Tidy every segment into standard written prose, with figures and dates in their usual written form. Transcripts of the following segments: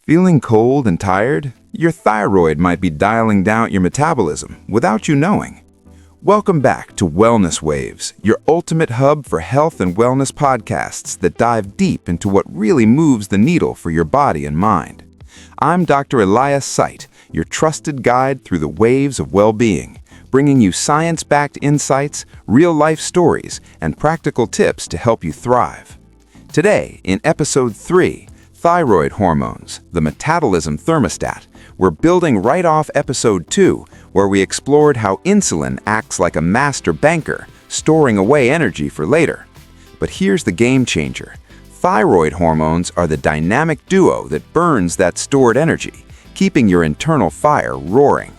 Feeling cold and tired? Your thyroid might be dialing down your metabolism without you knowing. Welcome back to Wellness Waves, your ultimate hub for health and wellness podcasts that dive deep into what really moves the needle for your body and mind. I'm Dr. Elias Site, your trusted guide through the waves of well-being, bringing you science-backed insights, real-life stories, and practical tips to help you thrive. Today, in Episode 3, Thyroid Hormones, the Metabolism Thermostat, we're building right off Episode 2, where we explored how insulin acts like a master banker, storing away energy for later. But here's the game changer. Thyroid hormones are the dynamic duo that burns that stored energy, keeping your internal fire roaring.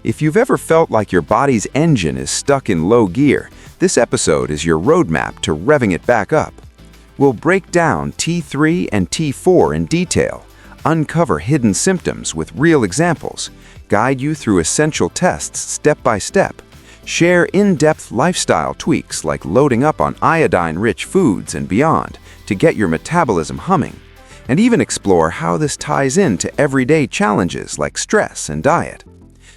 If you've ever felt like your body's engine is stuck in low gear, this episode is your roadmap to revving it back up. We'll break down T3 and T4 in detail, uncover hidden symptoms with real examples, guide you through essential tests step by step, share in-depth lifestyle tweaks like loading up on iodine-rich foods and beyond to get your metabolism humming, and even explore how this ties into everyday challenges like stress and diet.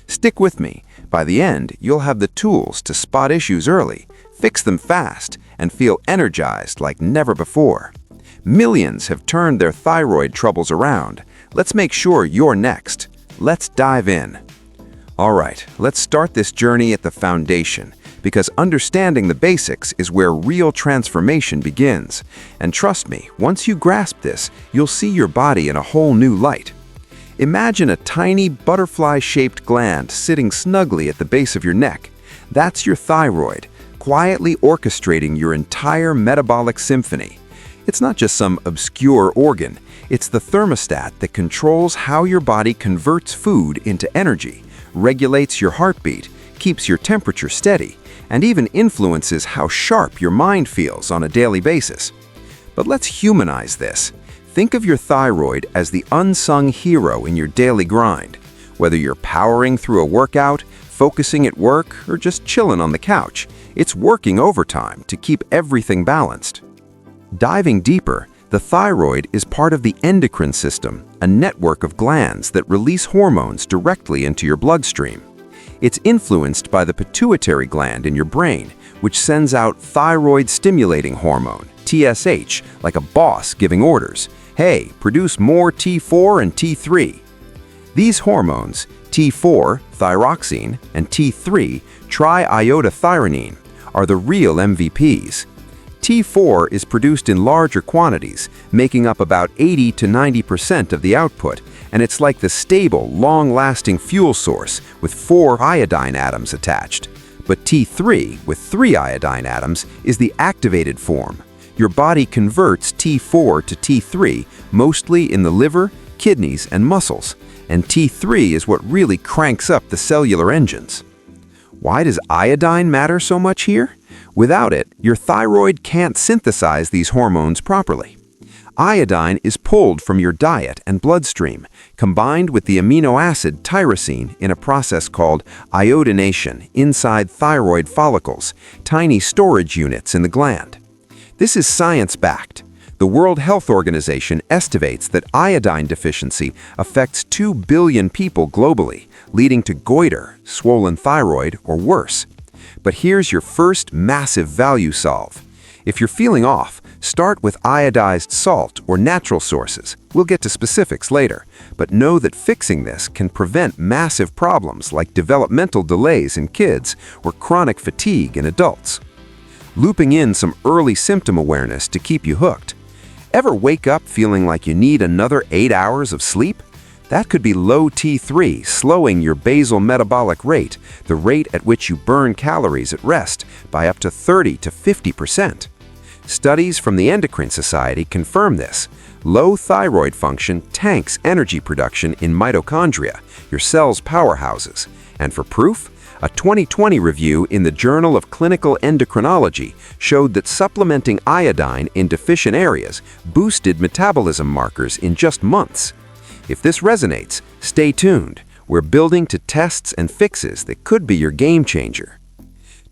Stick with me. By the end, you'll have the tools to spot issues early, fix them fast, and feel energized like never before. Millions have turned their thyroid troubles around. Let's make sure you're next. Let's dive in. All right, let's start this journey at the foundation, because understanding the basics is where real transformation begins. And trust me, once you grasp this, you'll see your body in a whole new light. Imagine a tiny butterfly-shaped gland sitting snugly at the base of your neck. That's your thyroid, quietly orchestrating your entire metabolic symphony. It's not just some obscure organ, it's the thermostat that controls how your body converts food into energy, regulates your heartbeat, keeps your temperature steady, and even influences how sharp your mind feels on a daily basis. But let's humanize this. Think of your thyroid as the unsung hero in your daily grind. Whether you're powering through a workout, focusing at work, or just chilling on the couch, it's working overtime to keep everything balanced. Diving deeper, the thyroid is part of the endocrine system, a network of glands that release hormones directly into your bloodstream. It's influenced by the pituitary gland in your brain, which sends out thyroid-stimulating hormone, TSH, like a boss giving orders. Hey, produce more T4 and T3. These hormones, T4, thyroxine, and T3, triiodothyronine, are the real MVPs. T4 is produced in larger quantities, making up about 80 to 90% of the output, and it's like the stable, long-lasting fuel source with 4 iodine atoms attached. But T3, with 3 iodine atoms, is the activated form. Your body converts T4 to T3 mostly in the liver, kidneys, and muscles, and T3 is what really cranks up the cellular engines. Why does iodine matter so much here? Without it, your thyroid can't synthesize these hormones properly. Iodine is pulled from your diet and bloodstream, combined with the amino acid tyrosine in a process called iodination inside thyroid follicles, tiny storage units in the gland. This is science-backed. The World Health Organization estimates that iodine deficiency affects 2 billion people globally, leading to goiter, swollen thyroid, or worse. But here's your first massive value solve. If you're feeling off, start with iodized salt or natural sources. We'll get to specifics later, but know that fixing this can prevent massive problems like developmental delays in kids or chronic fatigue in adults. Looping in some early symptom awareness to keep you hooked. Ever wake up feeling like you need another 8 hours of sleep? That could be low T3 slowing your basal metabolic rate, the rate at which you burn calories at rest, by up to 30 to 50%. Studies from the Endocrine Society confirm this. Low thyroid function tanks energy production in mitochondria, your cell's powerhouses. And for proof, a 2020 review in the Journal of Clinical Endocrinology showed that supplementing iodine in deficient areas boosted metabolism markers in just months. If this resonates, stay tuned. We're building to tests and fixes that could be your game changer.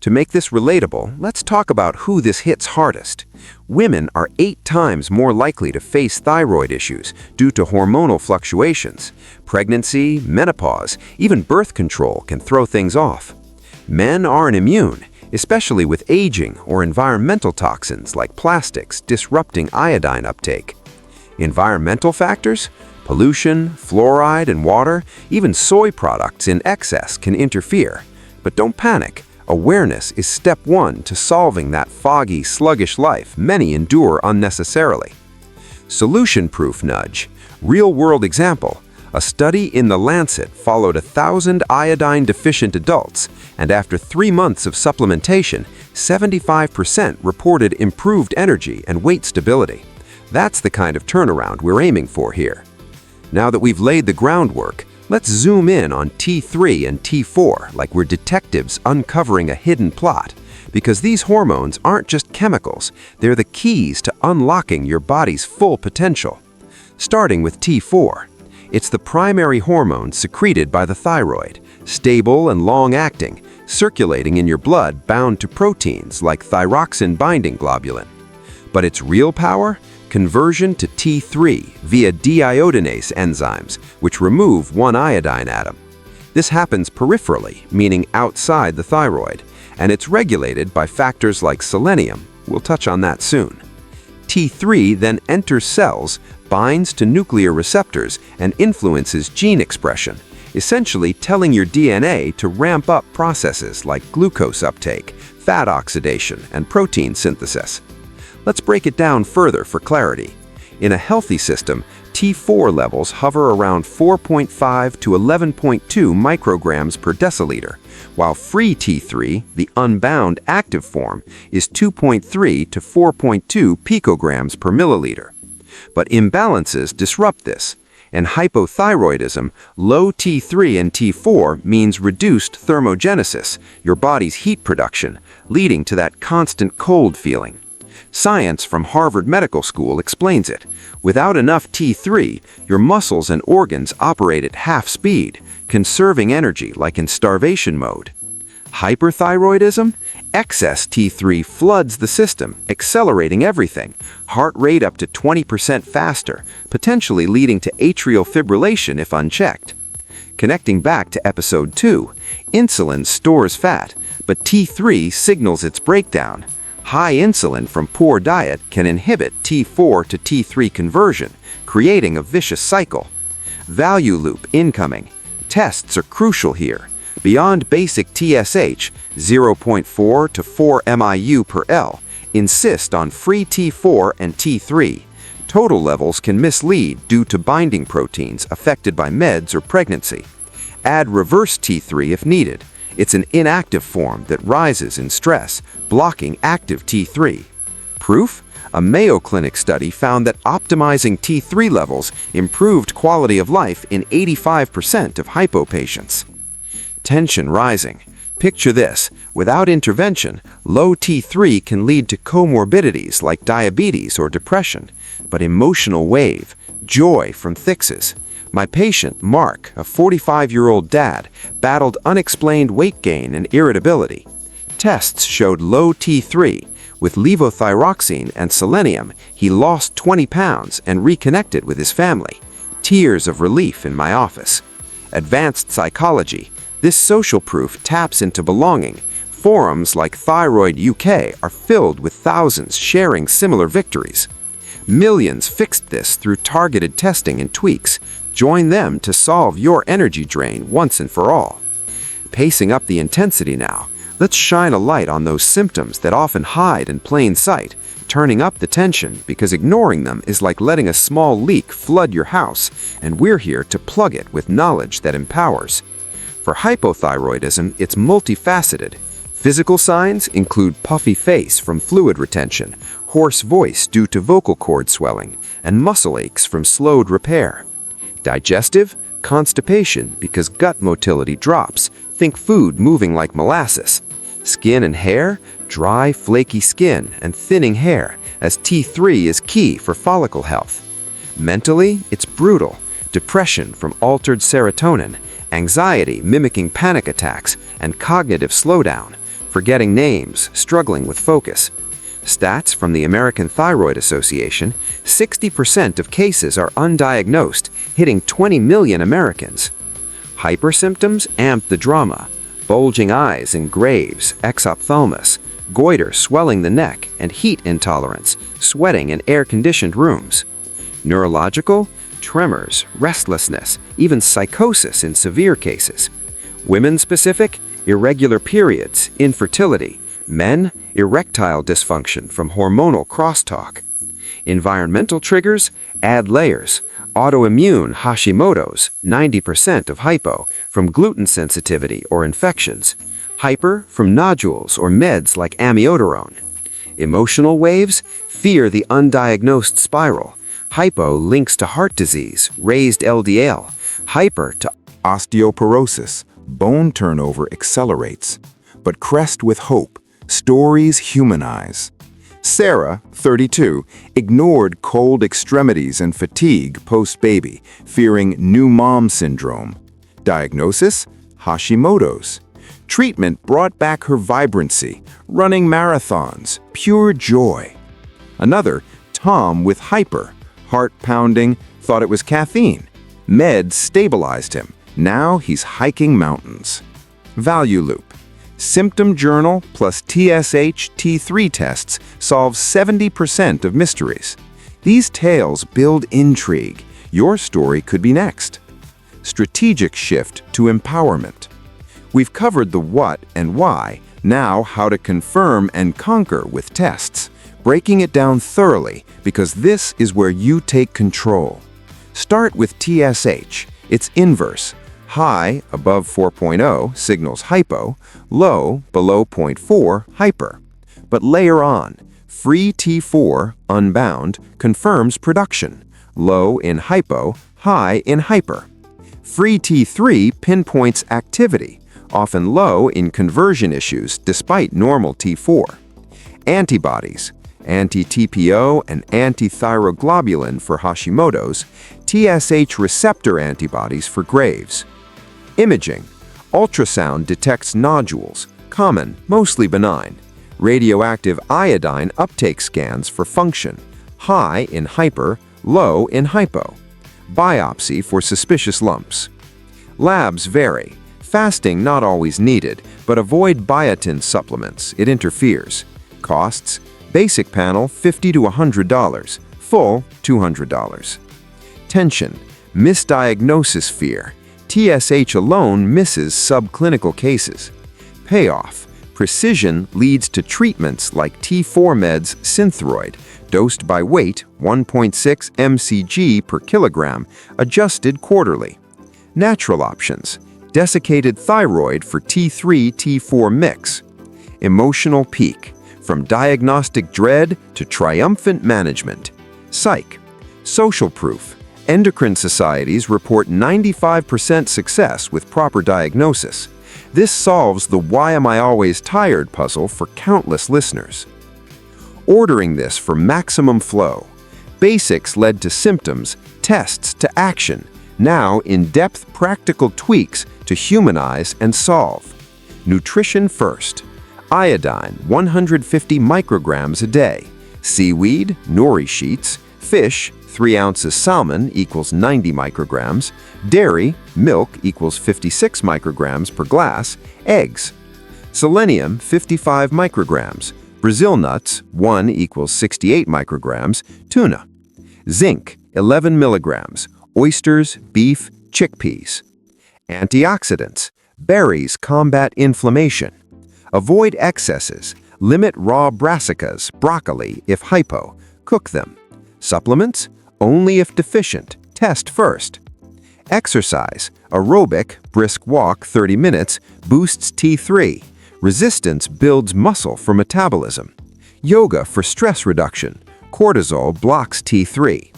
To make this relatable, let's talk about who this hits hardest. Women are 8 times more likely to face thyroid issues due to hormonal fluctuations. Pregnancy, menopause, even birth control can throw things off. Men aren't immune, especially with aging or environmental toxins like plastics disrupting iodine uptake. Environmental factors? Pollution, fluoride in water, even soy products in excess can interfere. But don't panic. Awareness is step 1 to solving that foggy, sluggish life many endure unnecessarily. Solution-proof nudge. Real-world example. A study in The Lancet followed 1,000 iodine-deficient adults, and after 3 months of supplementation, 75% reported improved energy and weight stability. That's the kind of turnaround we're aiming for here. Now that we've laid the groundwork, let's zoom in on T3 and T4 like we're detectives uncovering a hidden plot, because these hormones aren't just chemicals, they're the keys to unlocking your body's full potential. Starting with T4. It's the primary hormone secreted by the thyroid, stable and long-acting, circulating in your blood bound to proteins like thyroxine-binding globulin. But its real power? Conversion to T3 via deiodinase enzymes, which remove one iodine atom. This happens peripherally, meaning outside the thyroid, and it's regulated by factors like selenium. We'll touch on that soon. T3 then enters cells, binds to nuclear receptors, and influences gene expression, essentially telling your DNA to ramp up processes like glucose uptake, fat oxidation, and protein synthesis. Let's break it down further for clarity. In a healthy system, T4 levels hover around 4.5 to 11.2 micrograms per deciliter, while free T3, the unbound active form, is 2.3 to 4.2 picograms per milliliter. But imbalances disrupt this. In hypothyroidism, low T3 and T4 means reduced thermogenesis, your body's heat production, leading to that constant cold feeling. Science from Harvard Medical School explains it. Without enough T3, your muscles and organs operate at half speed, conserving energy like in starvation mode. Hyperthyroidism? Excess T3 floods the system, accelerating everything. Heart rate up to 20% faster, potentially leading to atrial fibrillation if unchecked. Connecting back to episode 2, insulin stores fat, but T3 signals its breakdown. High insulin from poor diet can inhibit T4 to T3 conversion, creating a vicious cycle. Value loop incoming. Tests are crucial here. Beyond basic TSH, 0.4 to 4 MIU per L, insist on free T4 and T3. Total levels can mislead due to binding proteins affected by meds or pregnancy. Add reverse T3 if needed. It's an inactive form that rises in stress, blocking active T3. Proof? A Mayo Clinic study found that optimizing T3 levels improved quality of life in 85% of hypo patients. Tension rising. Picture this. Without intervention, low T3 can lead to comorbidities like diabetes or depression. But emotional wave, joy from fixes. My patient, Mark, a 45-year-old dad, battled unexplained weight gain and irritability. Tests showed low T3. With levothyroxine and selenium, he lost 20 pounds and reconnected with his family. Tears of relief in my office. Advanced psychology. This social proof taps into belonging. Forums like Thyroid UK are filled with thousands sharing similar victories. Millions fixed this through targeted testing and tweaks. Join them to solve your energy drain once and for all. Pacing up the intensity now, let's shine a light on those symptoms that often hide in plain sight, turning up the tension because ignoring them is like letting a small leak flood your house, and we're here to plug it with knowledge that empowers. For hypothyroidism, it's multifaceted. Physical signs include puffy face from fluid retention, hoarse voice due to vocal cord swelling, and muscle aches from slowed repair. Digestive? Constipation because gut motility drops. Think food moving like molasses. Skin and hair? Dry, flaky skin and thinning hair, as T3 is key for follicle health. Mentally, it's brutal. Depression from altered serotonin, anxiety mimicking panic attacks, and cognitive slowdown. forgetting names, struggling with focus. Stats from the American Thyroid Association: 60% of cases are undiagnosed, hitting 20 million Americans. Hypersymptoms amp the drama: bulging eyes in graves, exophthalmos, goiter swelling the neck, and heat intolerance, sweating in air-conditioned rooms. Neurological: tremors, restlessness, even psychosis in severe cases. Women-specific: irregular periods, infertility. Men: erectile dysfunction from hormonal crosstalk. Environmental triggers: add layers. Autoimmune Hashimoto's, 90% of hypo, from gluten sensitivity or infections. Hyper from nodules or meds like amiodarone. Emotional waves: fear the undiagnosed spiral. Hypo links to heart disease, raised LDL. Hyper to Osteoporosis, bone turnover accelerates. But crest with hope, stories humanize. Sarah, 32, ignored cold extremities and fatigue post-baby, fearing new mom syndrome. Diagnosis: Hashimoto's. Treatment brought back her vibrancy, running marathons, pure joy. Another, Tom with hyper, heart pounding, thought it was caffeine. Meds stabilized him. Now he's hiking mountains. Value loop. Symptom journal plus TSH T3 tests solve 70% of mysteries. These tales build intrigue. Your story could be next. Strategic shift to empowerment. We've covered the what and why, now how to confirm and conquer with tests, breaking it down thoroughly because this is where you take control. Start with TSH. It's inverse. High, above 4.0, signals hypo, low, below 0.4, hyper. But layer on. Free T4, unbound, confirms production. Low in hypo, high in hyper. Free T3 pinpoints activity, often low in conversion issues despite normal T4. Antibodies. Anti-TPO and anti-thyroglobulin for Hashimoto's, TSH receptor antibodies for Graves'. Imaging. Ultrasound detects nodules, common, mostly benign. Radioactive iodine uptake scans for function, high in hyper, low in hypo. Biopsy for suspicious lumps. Labs vary. Fasting not always needed, but avoid biotin supplements, it interferes. Costs: basic panel $50 to $100, full $200. Tension. Misdiagnosis fear. TSH alone misses subclinical cases. Payoff. Precision leads to treatments like T4 meds Synthroid, dosed by weight 1.6 mcg per kilogram, adjusted quarterly. Natural options. Desiccated thyroid for T3-T4 mix. Emotional peak. From diagnostic dread to triumphant management. Psych. Social proof. Endocrine societies report 95% success with proper diagnosis. This solves the "why am I always tired" puzzle for countless listeners. Ordering this for maximum flow. Basics led to symptoms, tests to action. Now in-depth practical tweaks to humanize and solve. Nutrition first. Iodine 150 micrograms a day. Seaweed, nori sheets. Fish, 3 ounces salmon equals 90 micrograms. Dairy, milk equals 56 micrograms per glass. Eggs. Selenium, 55 micrograms. Brazil nuts, 1 equals 68 micrograms. Tuna. Zinc, 11 milligrams. Oysters, beef, chickpeas. Antioxidants. Berries combat inflammation. Avoid excesses. Limit raw brassicas, broccoli, if hypo. Cook them. Supplements? Only if deficient. Test first. Exercise. Aerobic, brisk walk 30 minutes, boosts T3. Resistance builds muscle for metabolism. Yoga for stress reduction. Cortisol blocks T3.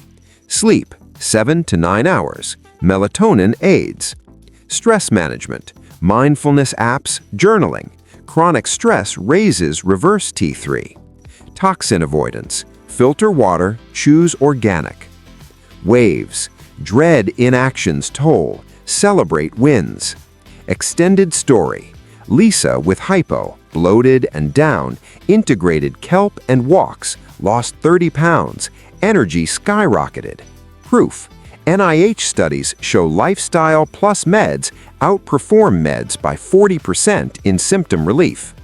Sleep, 7 to 9 hours. Melatonin aids. Stress management. Mindfulness apps, journaling. Chronic stress raises reverse T3. Toxin avoidance. Filter water, choose organic. Waves. Dread inaction's toll. Celebrate wins. Extended story. Lisa with hypo, bloated and down, integrated kelp and walks, lost 30 pounds, energy skyrocketed. Proof: NIH studies show lifestyle plus meds outperform meds by 40% in symptom relief.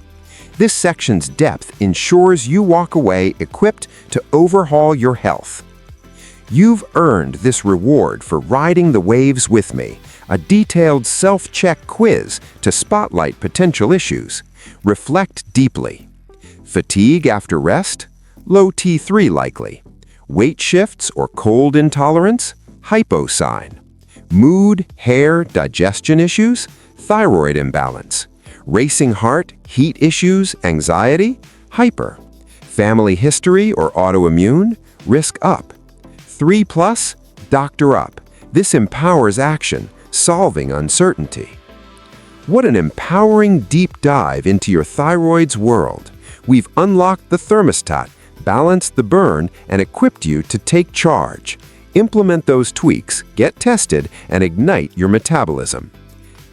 This section's depth ensures you walk away equipped to overhaul your health. You've earned this reward for riding the waves with me, a detailed self-check quiz to spotlight potential issues. Reflect deeply. Fatigue after rest? Low T3 likely. Weight shifts or cold intolerance? Hypo sign. Mood, hair, digestion issues? Thyroid imbalance. Racing heart, heat issues, anxiety? Hyper. Family history or autoimmune? Risk up. 3+, doctor up. This empowers action, solving uncertainty. What an empowering deep dive into your thyroid's world. We've unlocked the thermostat, balanced the burn, and equipped you to take charge. Implement those tweaks, get tested, and ignite your metabolism.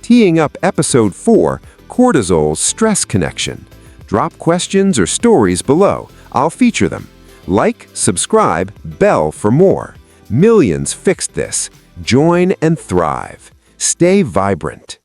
Teeing up Episode 4, Cortisol's Stress Connection. Drop questions or stories below. I'll feature them. Like, subscribe, bell for more. Millions fixed this. Join and thrive. Stay vibrant.